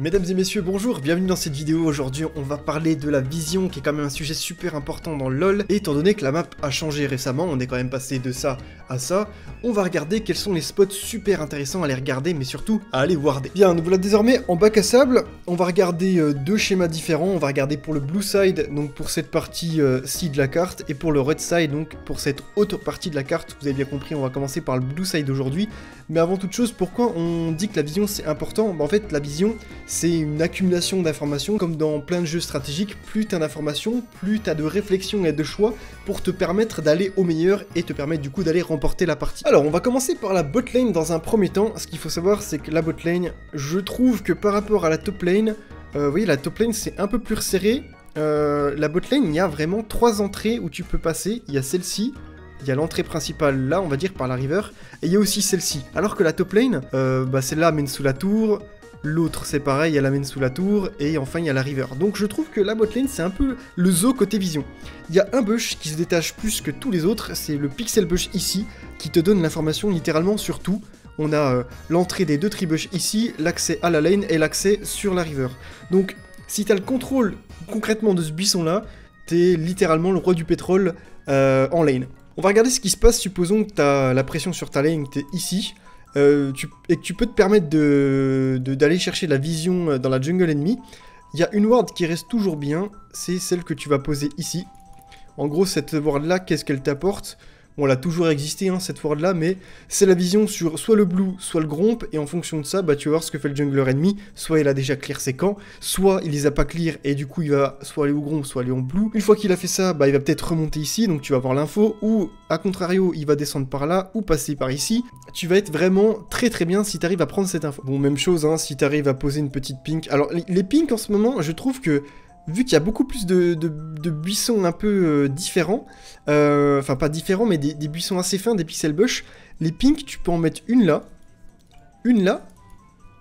Mesdames et messieurs, bonjour, bienvenue dans cette vidéo. Aujourd'hui, on va parler de la vision, qui est quand même un sujet super important dans LoL. Et étant donné que la map a changé récemment, on est quand même passé de ça à ça, on va regarder quels sont les spots super intéressants à aller regarder, mais surtout à aller warder. Bien, nous voilà désormais en bac à sable. On va regarder deux schémas différents. On va regarder pour le blue side, donc pour cette partie-ci de la carte, et pour le red side, donc pour cette autre partie de la carte. Vous avez bien compris, on va commencer par le blue side aujourd'hui. Mais avant toute chose, pourquoi on dit que la vision c'est important? En fait, la vision, c'est une accumulation d'informations, comme dans plein de jeux stratégiques. Plus t'as d'informations, plus t'as de réflexion et de choix pour te permettre d'aller au meilleur et te permettre du coup d'aller remporter la partie. Alors, on va commencer par la bot lane dans un premier temps. Ce qu'il faut savoir, c'est que la bot lane, je trouve que par rapport à la top lane, vous voyez, la top lane c'est un peu plus resserré. La bot lane, il y a vraiment 3 entrées où tu peux passer. Il y a celle-ci. Il y a l'entrée principale là, on va dire, par la river, et il y a aussi celle-ci. Alors que la top lane, celle-là mène sous la tour, l'autre c'est pareil, elle mène sous la tour, et enfin il y a la river. Donc je trouve que la bot lane c'est un peu le zoo côté vision. Il y a un bush qui se détache plus que tous les autres, c'est le pixel bush ici, qui te donne l'information littéralement sur tout. On a l'entrée des 2 tribush ici, l'accès à la lane et l'accès sur la river. Donc si tu as le contrôle concrètement de ce buisson là, t'es littéralement le roi du pétrole en lane. On va regarder ce qui se passe, supposons que tu as la pression sur ta lane, que tu es ici, et que tu peux te permettre d'aller chercher la vision dans la jungle ennemie. Il y a une ward qui reste toujours bien, c'est celle que tu vas poser ici. En gros, cette ward là, qu'est-ce qu'elle t'apporte? Bon, elle a toujours existé, hein, cette ward là, mais c'est la vision sur soit le blue, soit le gromp, et en fonction de ça, tu vas voir ce que fait le jungler ennemi. Soit il a déjà clear ses camps, soit il les a pas clear, et du coup il va soit aller au gromp, soit aller en blue. Une fois qu'il a fait ça, il va peut-être remonter ici, donc tu vas avoir l'info, ou à contrario, il va descendre par là, ou passer par ici. Tu vas être vraiment très très bien si tu arrives à prendre cette info. Bon, même chose, hein, si tu arrives à poser une petite pink. Alors, les pinks en ce moment, je trouve que vu qu'il y a beaucoup plus de buissons un peu différents, enfin pas différents, mais des buissons assez fins, des pixel bush, les pinks, tu peux en mettre une là,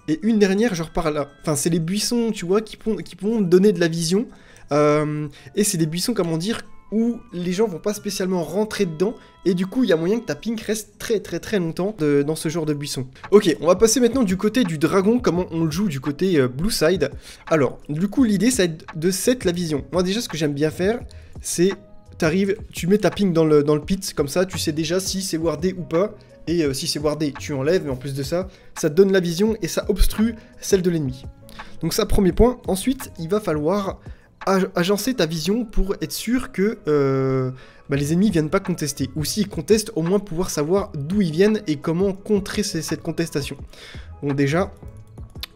et une dernière genre par là. Enfin, c'est les buissons, tu vois, qui pourront donner de la vision, et c'est des buissons, comment dire, où les gens vont pas spécialement rentrer dedans, et du coup il y a moyen que ta pink reste très longtemps dans ce genre de buisson. Ok, on va passer maintenant du côté du dragon, comment on le joue du côté blue side. Alors, du coup l'idée ça va être de set la vision. Moi déjà ce que j'aime bien faire, c'est t'arrives, tu mets ta pink dans le pit, comme ça tu sais déjà si c'est wardé ou pas, et si c'est wardé tu enlèves, mais en plus de ça, ça te donne la vision et ça obstrue celle de l'ennemi. Donc ça, premier point. Ensuite, il va falloir agencer ta vision pour être sûr que les ennemis viennent pas contester. Ou s'ils contestent, au moins pouvoir savoir d'où ils viennent et comment contrer cette contestation. Bon, déjà,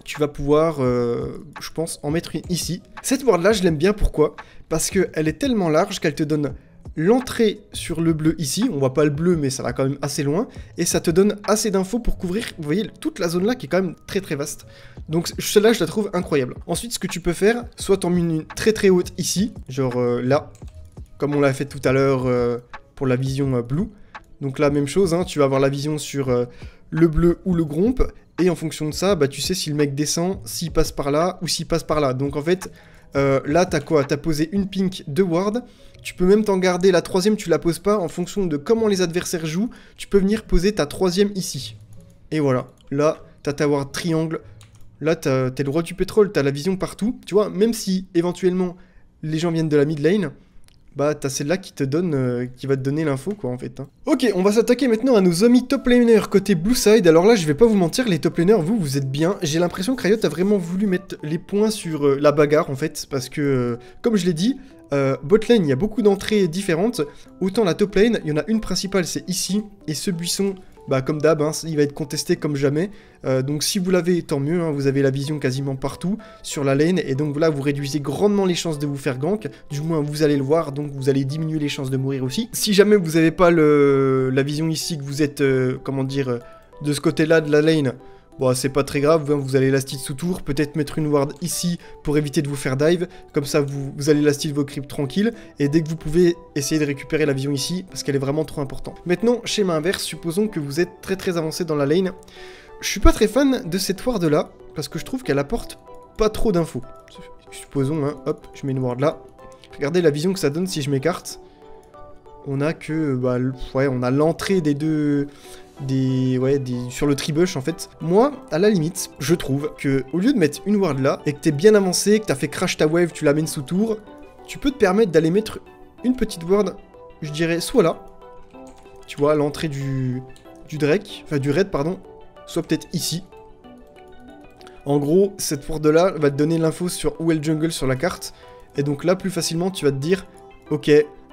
tu vas pouvoir, je pense, en mettre une ici. Cette ward là, je l'aime bien, pourquoi? Parce qu'elle est tellement large qu'elle te donne l'entrée sur le bleu ici, on voit pas le bleu mais ça va quand même assez loin, et ça te donne assez d'infos pour couvrir, vous voyez, toute la zone là qui est quand même très vaste. Donc celle-là je la trouve incroyable. Ensuite ce que tu peux faire, soit t'en mets une très haute ici, genre là, comme on l'a fait tout à l'heure pour la vision blue. Donc là même chose, hein, tu vas avoir la vision sur le bleu ou le gromp, et en fonction de ça, tu sais si le mec descend, s'il passe par là ou s'il passe par là. Donc en fait, là t'as quoi? T'as posé une pink, 2 ward. Tu peux même t'en garder la 3ème, tu la poses pas, en fonction de comment les adversaires jouent, tu peux venir poser ta 3ème ici. Et voilà, là, t'as ta ward triangle, là t'es le roi du pétrole, t'as la vision partout, tu vois, même si éventuellement les gens viennent de la mid lane, t'as celle-là qui te donne, qui va te donner l'info, quoi, en fait. Hein. Ok, on va s'attaquer maintenant à nos amis top laners côté blue side. Alors là, je vais pas vous mentir, les top laners, vous êtes bien. J'ai l'impression que Riot a vraiment voulu mettre les points sur la bagarre, en fait, parce que, comme je l'ai dit, bot lane, il y a beaucoup d'entrées différentes. Autant la top lane, il y en a une principale, c'est ici, et ce buisson, comme d'hab, hein, il va être contesté comme jamais. Donc si vous l'avez, tant mieux, hein, vous avez la vision quasiment partout sur la lane, et donc là vous réduisez grandement les chances de vous faire gank, du moins vous allez le voir, donc vous allez diminuer les chances de mourir aussi. Si jamais vous n'avez pas la vision ici, que vous êtes, comment dire, de ce côté-là de la lane, c'est pas très grave, hein, vous allez last hit sous tour, peut-être mettre une ward ici pour éviter de vous faire dive, comme ça vous allez last hit vos creeps tranquille, et dès que vous pouvez, essayer de récupérer la vision ici, parce qu'elle est vraiment trop importante. Maintenant, schéma inverse, supposons que vous êtes très avancé dans la lane. Je suis pas très fan de cette ward là, parce que je trouve qu'elle apporte pas trop d'infos. Supposons, hein, hop, je mets une ward là. Regardez la vision que ça donne si je m'écarte. on a que, bah, ouais, on a l'entrée des deux... sur le tribush en fait. Moi, à la limite, je trouve que au lieu de mettre une ward là, et que t'es bien avancé, que t'as fait crash ta wave, tu l'amènes sous tour, tu peux te permettre d'aller mettre une petite ward, je dirais, soit là, tu vois, à l'entrée du Drake, enfin du raid, pardon, soit peut-être ici. En gros, cette ward là va te donner l'info sur où est le jungle sur la carte, et donc là, plus facilement, tu vas te dire, ok,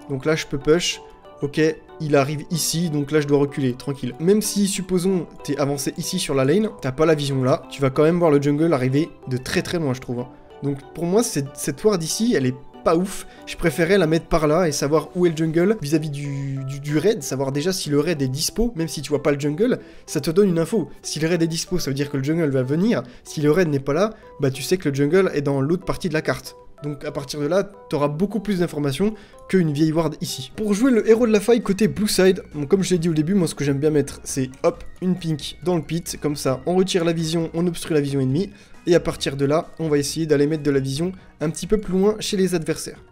donc là, je peux push, ok, il arrive ici, donc là je dois reculer, tranquille. Même si, supposons, t'es avancé ici sur la lane, t'as pas la vision là, tu vas quand même voir le jungle arriver de très très loin, je trouve. Donc pour moi, cette ward ici, elle est pas ouf. Je préférais la mettre par là et savoir où est le jungle vis-à-vis du raid, savoir déjà si le raid est dispo, même si tu vois pas le jungle, ça te donne une info. Si le raid est dispo, ça veut dire que le jungle va venir. Si le raid n'est pas là, bah tu sais que le jungle est dans l'autre partie de la carte. Donc à partir de là, tu auras beaucoup plus d'informations qu'une vieille ward ici. Pour jouer le héros de la faille côté blue side, donc comme je l'ai dit au début, moi ce que j'aime bien mettre, c'est hop, une pink dans le pit, comme ça on retire la vision, on obstrue la vision ennemie, et à partir de là, on va essayer d'aller mettre de la vision un petit peu plus loin chez les adversaires.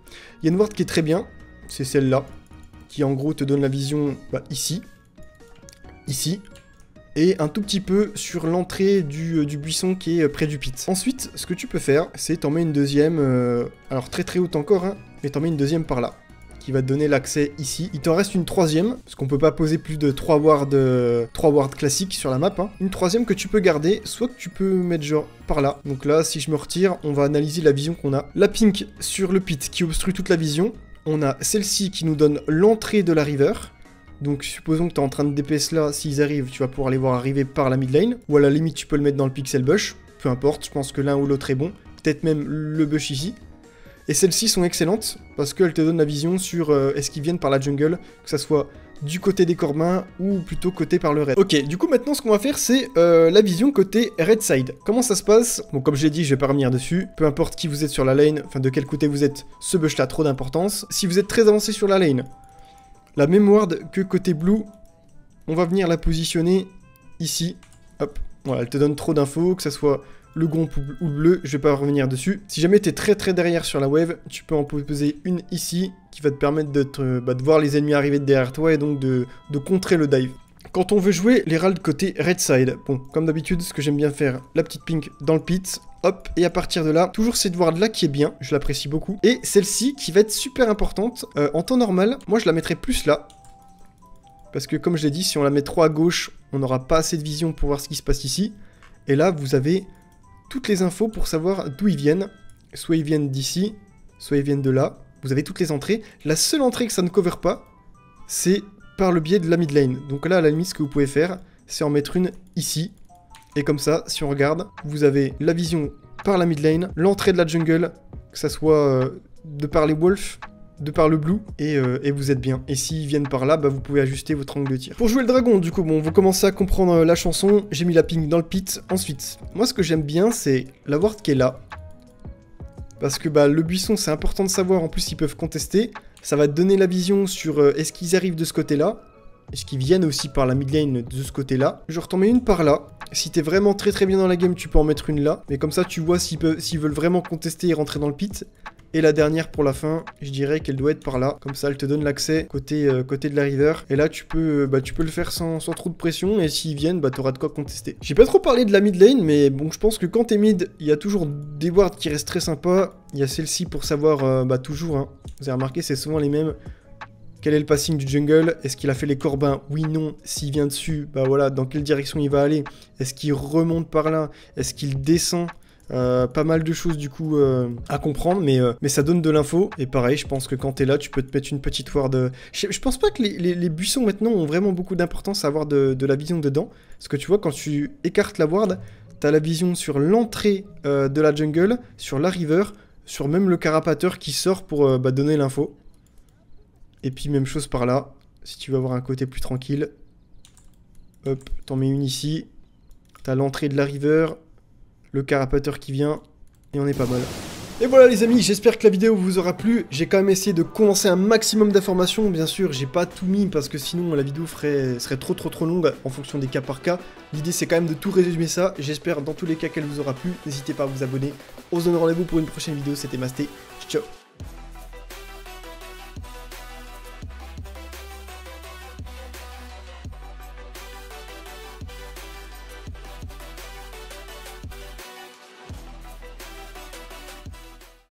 Il y a une ward qui est très bien, c'est celle-là, qui en gros te donne la vision ici, et un tout petit peu sur l'entrée du buisson qui est près du pit. Ensuite, ce que tu peux faire, c'est t'en mets une deuxième, alors très très haute encore, hein, mais t'en mets une deuxième par là, qui va te donner l'accès ici. Il t'en reste une troisième, parce qu'on peut pas poser plus de 3 wards classiques sur la map. Hein. Une troisième que tu peux garder, soit que tu peux mettre genre par là. Donc là, si je me retire, on va analyser la vision qu'on a. La pink sur le pit qui obstrue toute la vision. On a celle-ci qui nous donne l'entrée de la river. Donc supposons que tu es en train de DPS là, s'ils arrivent, tu vas pouvoir les voir arriver par la mid lane. Ou à la limite, tu peux le mettre dans le pixel bush. Peu importe, je pense que l'un ou l'autre est bon. Peut-être même le bush ici. Et celles-ci sont excellentes, parce qu'elles te donnent la vision sur est-ce qu'ils viennent par la jungle, que ça soit du côté des Corbins, ou plutôt côté par le raid. Ok, du coup maintenant ce qu'on va faire c'est la vision côté red side. Comment ça se passe? Bon, comme je l'ai dit, je vais pas revenir dessus. Peu importe qui vous êtes sur la lane, enfin de quel côté vous êtes, ce bush là a trop d'importance. Si vous êtes très avancé sur la lane, la même ward que côté blue, on va venir la positionner ici. Hop, voilà, elle te donne trop d'infos, que ça soit le gomp ou le bleu, je vais pas revenir dessus. Si jamais tu es très très derrière sur la wave, tu peux en poser une ici, qui va te permettre de voir les ennemis arriver derrière toi, et donc de contrer le dive. Quand on veut jouer l'Herald côté red side, bon, comme d'habitude, ce que j'aime bien faire, la petite pink dans le pit, hop, et à partir de là, toujours cette ward là qui est bien, je l'apprécie beaucoup, et celle-ci qui va être super importante, en temps normal, moi je la mettrais plus là, parce que comme je l'ai dit, si on la met trop à gauche, on n'aura pas assez de vision pour voir ce qui se passe ici, et là vous avez toutes les infos pour savoir d'où ils viennent, soit ils viennent d'ici, soit ils viennent de là, vous avez toutes les entrées, la seule entrée que ça ne cover pas, c'est par le biais de la mid lane, donc là à la limite ce que vous pouvez faire, c'est en mettre une ici, et comme ça, si on regarde, vous avez la vision par la mid lane, l'entrée de la jungle, que ça soit de par les wolves, de par le blue, et vous êtes bien. Et s'ils viennent par là, bah vous pouvez ajuster votre angle de tir. Pour jouer le dragon, du coup, bon, vous commencez à comprendre la chanson, j'ai mis la ping dans le pit. Ensuite, moi ce que j'aime bien, c'est la ward qui est là. Parce que bah le buisson, c'est important de savoir, en plus ils peuvent contester. Ça va te donner la vision sur est-ce qu'ils arrivent de ce côté-là, est-ce qu'ils viennent aussi par la mid lane de ce côté-là. Je t'en mets une par là. Si t'es vraiment très très bien dans la game, tu peux en mettre une là. Mais comme ça, tu vois s'ils veulent vraiment contester et rentrer dans le pit. Et la dernière pour la fin, je dirais qu'elle doit être par là. Comme ça, elle te donne l'accès côté de la river. Et là, tu peux le faire sans trop de pression. Et s'ils viennent, bah t'auras de quoi contester. J'ai pas trop parlé de la mid lane, mais bon, je pense que quand t'es mid, il y a toujours des wards qui restent très sympas. Il y a celle-ci pour savoir, toujours, hein. Vous avez remarqué, c'est souvent les mêmes. Quel est le passing du jungle? Est-ce qu'il a fait les corbins? Oui, non. S'il vient dessus, bah voilà, dans quelle direction il va aller? Est-ce qu'il remonte par là? Est-ce qu'il descend? Pas mal de choses du coup à comprendre, mais ça donne de l'info. Et pareil, je pense que quand t'es là, tu peux te mettre une petite ward. Je pense pas que les buissons maintenant ont vraiment beaucoup d'importance à avoir de la vision dedans. Parce que tu vois, quand tu écartes la ward, t'as la vision sur l'entrée de la jungle, sur la river, sur même le carapateur qui sort pour donner l'info. Et puis même chose par là, si tu veux avoir un côté plus tranquille. Hop, t'en mets une ici. T'as l'entrée de la river, le carapateur qui vient, et on est pas mal. Et voilà les amis, j'espère que la vidéo vous aura plu. J'ai quand même essayé de condenser un maximum d'informations. Bien sûr, j'ai pas tout mis parce que sinon la vidéo serait trop longue en fonction des cas par cas. L'idée c'est quand même de tout résumer ça. J'espère dans tous les cas qu'elle vous aura plu. N'hésitez pas à vous abonner. On se donne rendez-vous pour une prochaine vidéo. C'était Masté. Ciao.